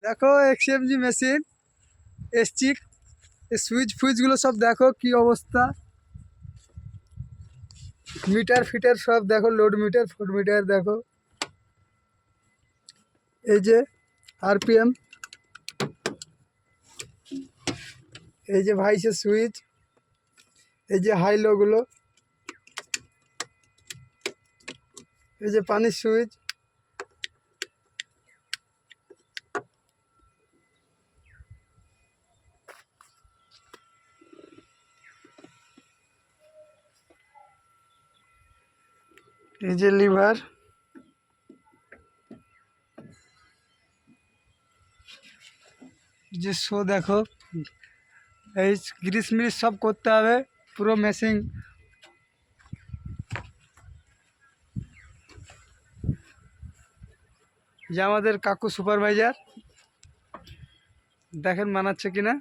দেখো XMG machine এসছি, switch ফুইচগুলো সব দেখো কি অবস্থা। মিটার ফিটার সব দেখো, লোড মিটার ফুড মিটার দেখো। এই যে আরপিএম, এই যে ভাইসের সুইচ, এই যে হাই লোগুলো, এই যে পানির সুইচ। এই যে লিভার, যে শো দেখো। এই গ্রিস মিরিস সব করতে হবে পুরো মেশিন। যে আমাদের কাকু সুপারভাইজার, দেখেন মানাচ্ছে কিনা।